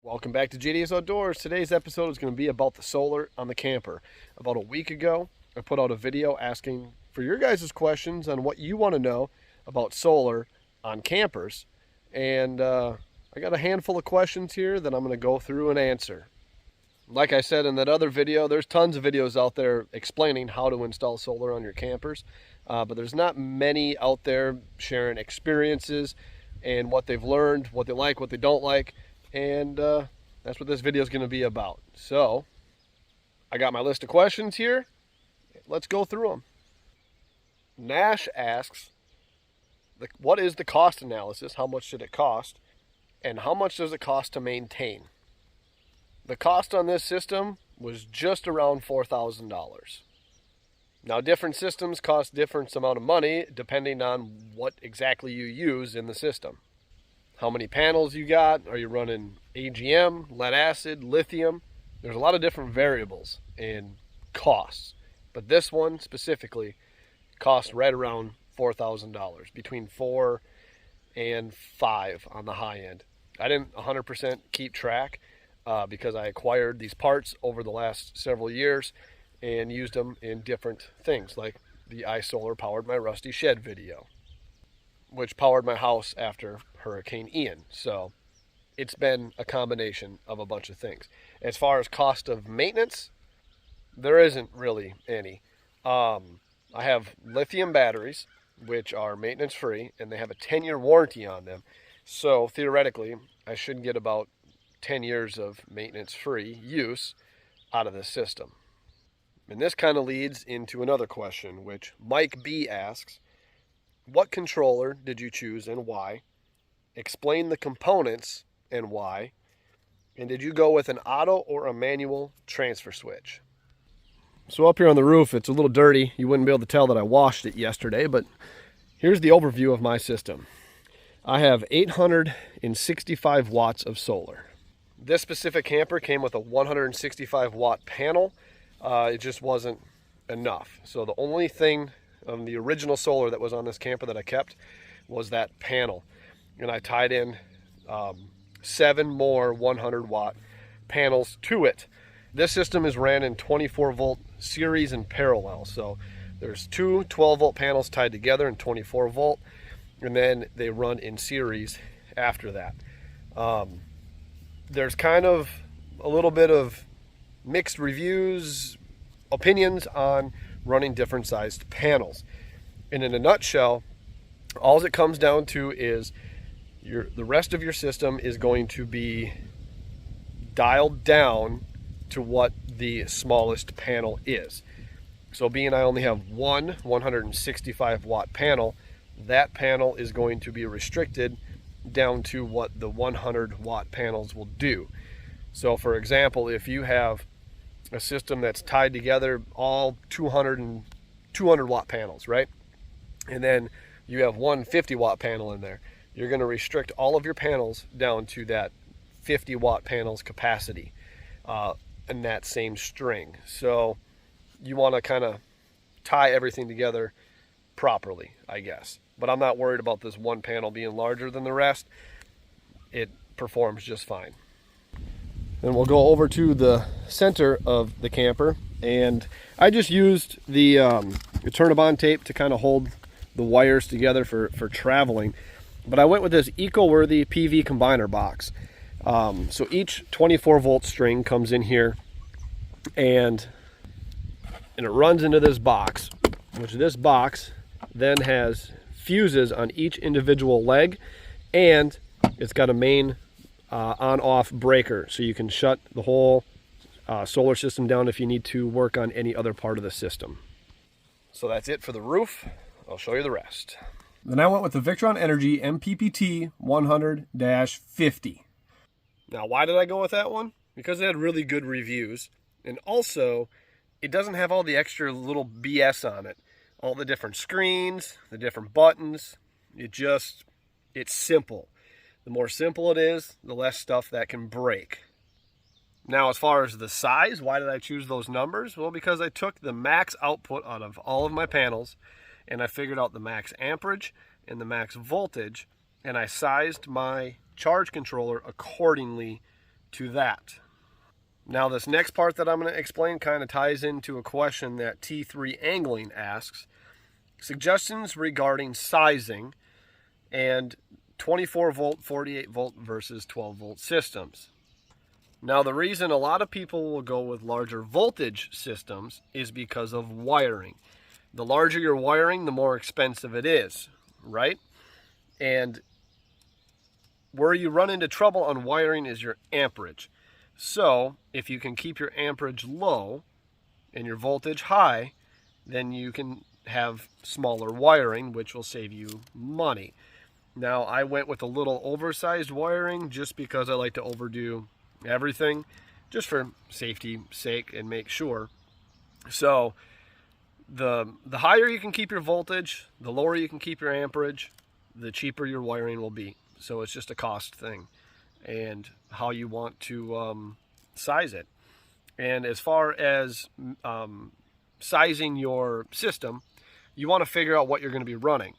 Welcome back to JDS Outdoors. Today's episode is going to be about the solar on the camper. About a week ago, I put out a video asking for your guys' questions on what you want to know about solar on campers. And I got a handful of questions here that I'm going to go through and answer. Like I said in that other video, there's tons of videos out there explaining how to install solar on your campers. But there's not many out there sharing experiences and what they've learned, what they like, what they don't like. And that's what this video is going to be about. So I got my list of questions here. Let's go through them. Nash asks, what is the cost analysis? How much did it cost? And how much does it cost to maintain? The cost on this system was just around $4,000. Now, different systems cost different amount of money depending on what exactly you use in the system. How many panels you got? Are you running AGM, lead acid, lithium? There's a lot of different variables in costs. But this one specifically costs right around $4,000, between $4,000 and $5,000 on the high end. I didn't 100% keep track because I acquired these parts over the last several years and used them in different things, like the iSolar powered my rusty shed video, which powered my house after Hurricane Ian. So it's been a combination of a bunch of things. As far as cost of maintenance, there isn't really any. I have lithium batteries, which are maintenance free, and they have a 10-year warranty on them. So theoretically, I should get about 10 years of maintenance free use out of this system. And this kind of leads into another question, which Mike B asks, what controller did you choose and why? Explain the components and why. And did you go with an auto or a manual transfer switch? So up here on the roof, it's a little dirty. You wouldn't be able to tell that I washed it yesterday, but here's the overview of my system. I have 865 watts of solar. This specific camper came with a 165 watt panel. It just wasn't enough. So the only thing of the original solar that was on this camper that I kept was that panel. And I tied in 7 more 100 watt panels to it. This system is ran in 24 volt series and parallel. So there's two 12 volt panels tied together in 24 volt, and then they run in series after that. There's kind of a little bit of mixed reviews, opinions on running different sized panels. And in a nutshell, all it comes down to is the rest of your system is going to be dialed down to what the smallest panel is. So being I only have one 165 watt panel, that panel is going to be restricted down to what the 100 watt panels will do. So for example, if you have a system that's tied together, all 200 watt panels, right? And then you have one 50 watt panel in there. You're going to restrict all of your panels down to that 50 watt panel's capacity in that same string. So you want to kind of tie everything together properly, I guess. But I'm not worried about this one panel being larger than the rest. It performs just fine. Then we'll go over to the center of the camper, and I just used the Turn-A-Bond tape to kind of hold the wires together for traveling. But I went with this eco-worthy PV combiner box. So each 24 volt string comes in here, and it runs into this box, which this box then has fuses on each individual leg, and it's got a main on-off breaker, so you can shut the whole solar system down if you need to work on any other part of the system. So that's it for the roof. I'll show you the rest. Then I went with the Victron Energy MPPT 100-50. Now, why did I go with that one? Because it had really good reviews, and also it doesn't have all the extra little BS on it. All the different screens, the different buttons. It's simple. The more simple it is, the less stuff that can break. Now, as far as the size, why did I choose those numbers? Well, because I took the max output out of all of my panels, and I figured out the max amperage and the max voltage, and I sized my charge controller accordingly to that. Now this next part that I'm going to explain kind of ties into a question that T3 Angling asks. Suggestions regarding sizing and 24 volt, 48 volt versus 12 volt systems. Now the reason a lot of people will go with larger voltage systems is because of wiring. The larger your wiring, the more expensive it is, right? And where you run into trouble on wiring is your amperage. So if you can keep your amperage low and your voltage high, then you can have smaller wiring, which will save you money. Now I went with a little oversized wiring just because I like to overdo everything, just for safety's sake and make sure. So the higher you can keep your voltage, the lower you can keep your amperage, the cheaper your wiring will be. So it's just a cost thing and how you want to size it. And as far as sizing your system, you want to figure out what you're going to be running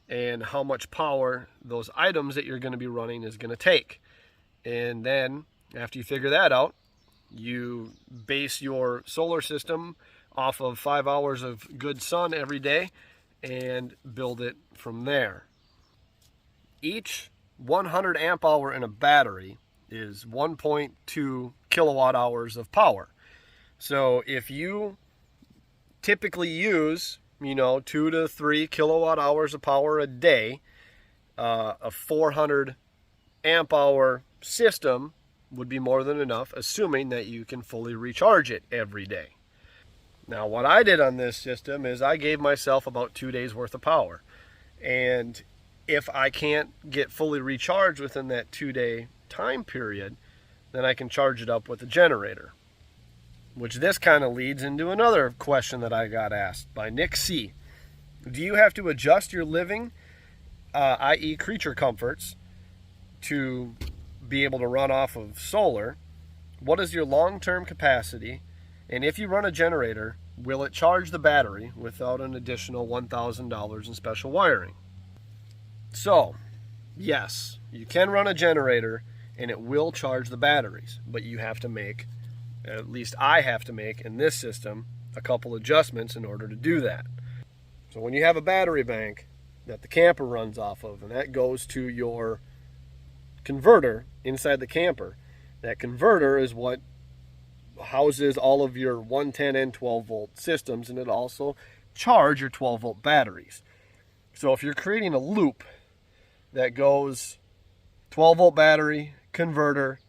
and how much power those items that you're going to be running is going to take. And then after you figure that out, you base your solar system off of 5 hours of good sun every day and build it from there. Each 100 amp hour in a battery is 1.2 kilowatt hours of power. So if you typically use, 2 to 3 kilowatt hours of power a day, a 400 amp hour system would be more than enough, assuming that you can fully recharge it every day. Now what I did on this system is I gave myself about 2 days worth of power. And if I can't get fully recharged within that 2-day time period, then I can charge it up with a generator. Which this kind of leads into another question that I got asked by Nick C. Do you have to adjust your living, i.e. creature comforts, to be able to run off of solar? What is your long-term capacity? And if you run a generator, will it charge the battery without an additional $1,000 in special wiring? So, yes, you can run a generator and it will charge the batteries, but you have to make, at least I have to make in this system, a couple adjustments in order to do that. So when you have a battery bank that the camper runs off of, and that goes to your converter inside the camper, that converter is what houses all of your 110 and 12 volt systems, and it also charge your 12 volt batteries. So if you're creating a loop that goes 12 volt battery, converter,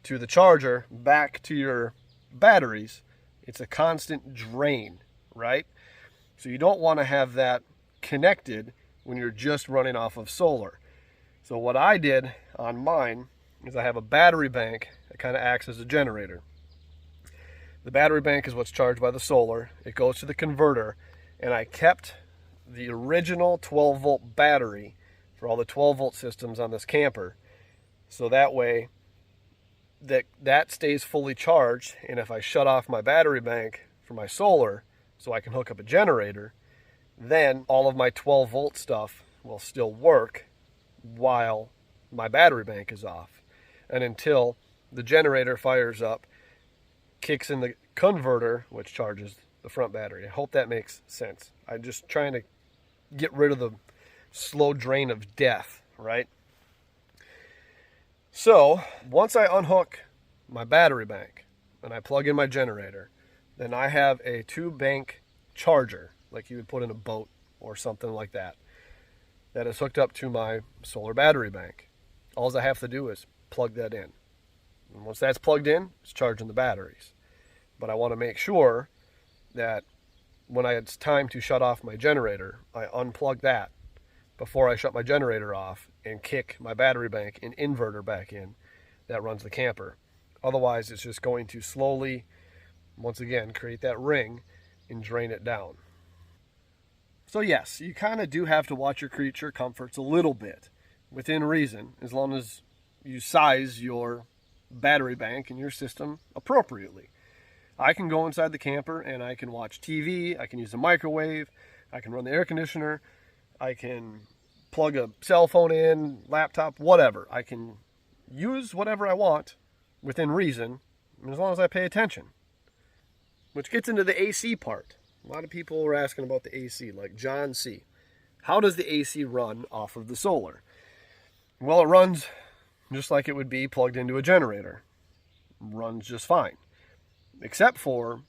to the charger, back to your batteries, it's a constant drain, right? So you don't want to have that connected when you're just running off of solar. So what I did on mine is I have a battery bank that kind of acts as a generator. The battery bank is what's charged by the solar. It goes to the converter, and I kept the original 12 volt battery for all the 12 volt systems on this camper. So that way that stays fully charged, and if I shut off my battery bank for my solar so I can hook up a generator, then all of my 12 volt stuff will still work while my battery bank is off. And until the generator fires up, kicks in the converter, which charges the front battery. I hope that makes sense. I'm just trying to get rid of the slow drain of death, right? So once I unhook my battery bank and I plug in my generator, then I have a 2-bank charger, like you would put in a boat or something like that, that is hooked up to my solar battery bank. All I have to do is plug that in. And once that's plugged in, it's charging the batteries. But I want to make sure that when it's time to shut off my generator, I unplug that before I shut my generator off and kick my battery bank and inverter back in that runs the camper. Otherwise, it's just going to slowly, once again, create that ring and drain it down. So yes, you kind of do have to watch your creature comforts a little bit, within reason, as long as you size your battery bank and your system appropriately. I can go inside the camper and I can watch TV, I can use a microwave, I can run the air conditioner, I can plug a cell phone in, laptop, whatever. I can use whatever I want within reason, as long as I pay attention. Which gets into the AC part. A lot of people are asking about the AC, like John C. How does the AC run off of the solar? Well, it runs just like it would be plugged into a generator. Runs just fine. Except for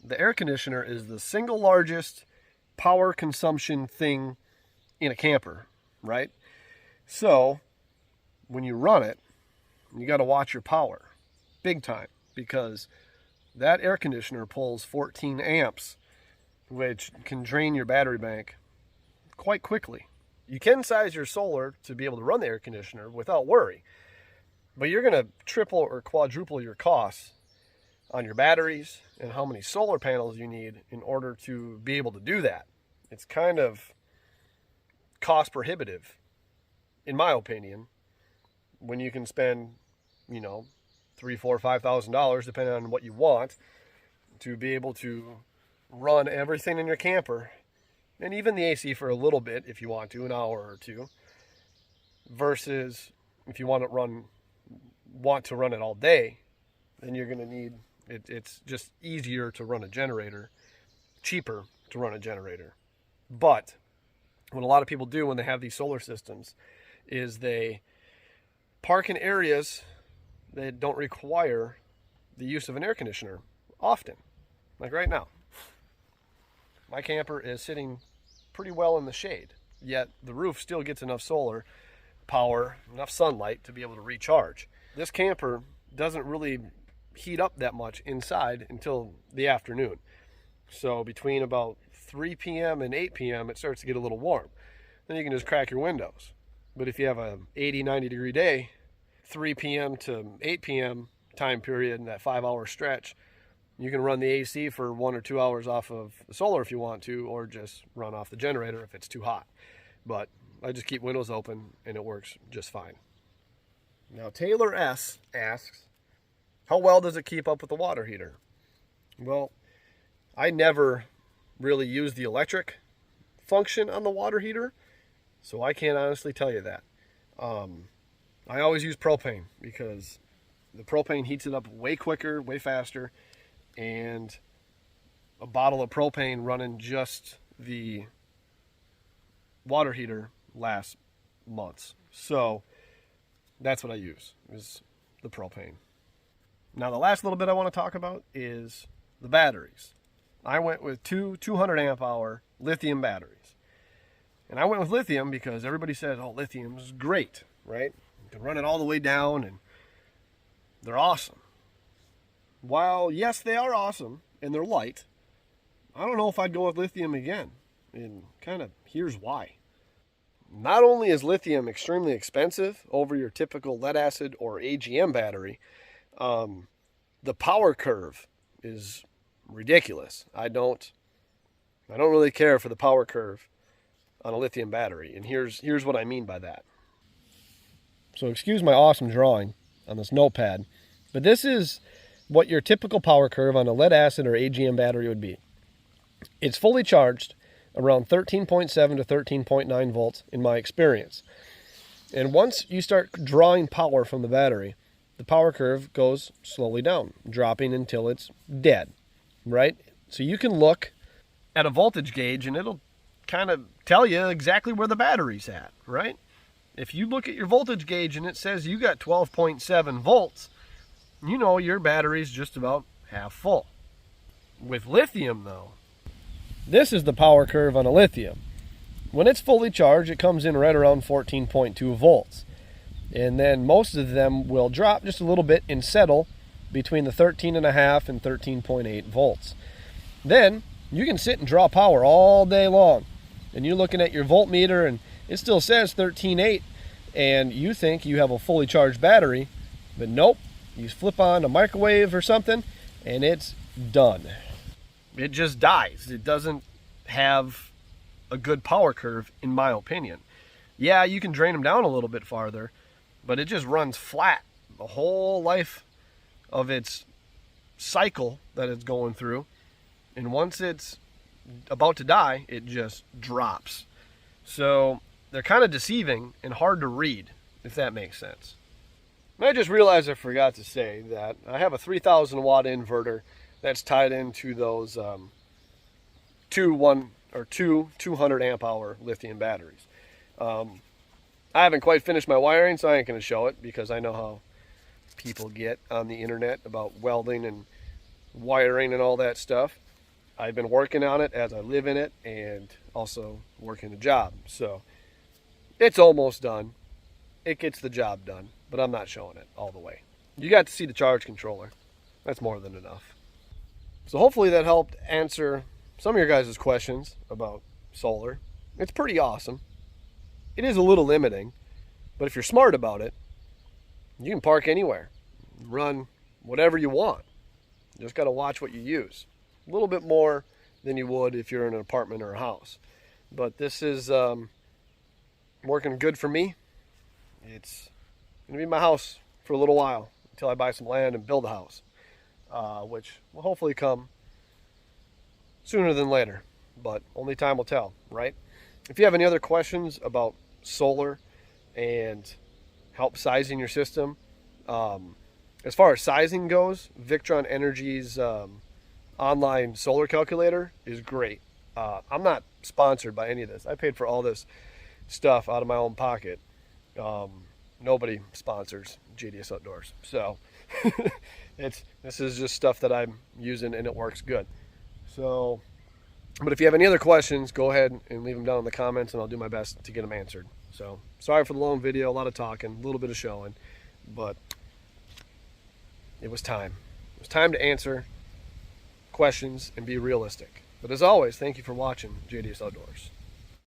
the air conditioner is the single largest power consumption thing in a camper, right? So when you run it, you got to watch your power big time, because that air conditioner pulls 14 amps, which can drain your battery bank quite quickly. You can size your solar to be able to run the air conditioner without worry, but you're going to triple or quadruple your costs on your batteries and how many solar panels you need in order to be able to do that. It's kind of cost prohibitive, in my opinion, when you can spend, $3,000, $4,000, $5,000, depending on what you want, to be able to run everything in your camper, and even the AC for a little bit if you want to, an hour or two, versus if you want to run it all day, then you're going to need, it's just easier to run a generator, cheaper to run a generator. But what a lot of people do when they have these solar systems is they park in areas that don't require the use of an air conditioner often. Like right now, my camper is sitting pretty well in the shade, yet the roof still gets enough solar power, enough sunlight to be able to recharge. This camper doesn't really heat up that much inside until the afternoon. So between about 3 p.m. and 8 p.m. it starts to get a little warm. Then you can just crack your windows. But if you have a 80, 90 degree day, 3 p.m. to 8 p.m. time period in that 5-hour stretch, you can run the AC for 1 or 2 hours off of the solar if you want to, or just run off the generator if it's too hot. But I just keep windows open and it works just fine. Now Taylor S. asks, how well does it keep up with the water heater? Well, I never really use the electric function on the water heater, so I can't honestly tell you that. I always use propane because the propane heats it up way quicker, way faster, and a bottle of propane running just the water heater lasts months. So that's what I use, is the propane. Now the last little bit I want to talk about is the batteries. I went with two 200 amp hour lithium batteries. And I went with lithium because everybody said, oh, lithium is great, right? You can run it all the way down and they're awesome. While, yes, they are awesome and they're light, I don't know if I'd go with lithium again. And kind of here's why. Not only is lithium extremely expensive over your typical lead acid or AGM battery, the power curve is ridiculous. I don't really care for the power curve on a lithium battery, and here's what I mean by that. So excuse my awesome drawing on this notepad, but this is what your typical power curve on a lead acid or AGM battery would be. It's fully charged around 13.7 to 13.9 volts in my experience. And once you start drawing power from the battery, the power curve goes slowly down, dropping until it's dead, right? So you can look at a voltage gauge and it'll kind of tell you exactly where the battery's at, right? If you look at your voltage gauge and it says you got 12.7 volts, you know your battery's just about half full. With lithium though, this is the power curve on a lithium. When it's fully charged, it comes in right around 14.2 volts. And then most of them will drop just a little bit and settle between the 13.5 and 13.8 volts. Then you can sit and draw power all day long. And you're looking at your voltmeter and it still says 13.8 and you think you have a fully charged battery, but nope, you flip on a microwave or something and it's done. It just dies. It doesn't have a good power curve, in my opinion. Yeah, you can drain them down a little bit farther, but it just runs flat the whole life of its cycle that it's going through. And once it's about to die, it just drops. So they're kind of deceiving and hard to read, if that makes sense. I just realized I forgot to say that I have a 3,000 watt inverter that's tied into those two 200 amp hour lithium batteries. I haven't quite finished my wiring, so I ain't going to show it because I know how people get on the internet about welding and wiring and all that stuff. I've been working on it as I live in it and also working a job. So it's almost done. It gets the job done, but I'm not showing it all the way. You got to see the charge controller. That's more than enough. So hopefully that helped answer some of your guys' questions about solar. It's pretty awesome. It is a little limiting, but if you're smart about it, you can park anywhere, run whatever you want. You just got to watch what you use. A little bit more than you would if you're in an apartment or a house. But this is working good for me. It's going to be my house for a little while until I buy some land and build a house, which will hopefully come sooner than later, but only time will tell, right? If you have any other questions about solar and help sizing your system, as far as sizing goes, Victron Energy's online solar calculator is great. I'm not sponsored by any of this. I paid for all this stuff out of my own pocket. Nobody sponsors JDS Outdoors, so this is just stuff that I'm using and it works good. So, but if you have any other questions, go ahead and leave them down in the comments and I'll do my best to get them answered. So sorry for the long video, a lot of talking, a little bit of showing, but it was time. It was time to answer questions and be realistic. But as always, thank you for watching JDS Outdoors.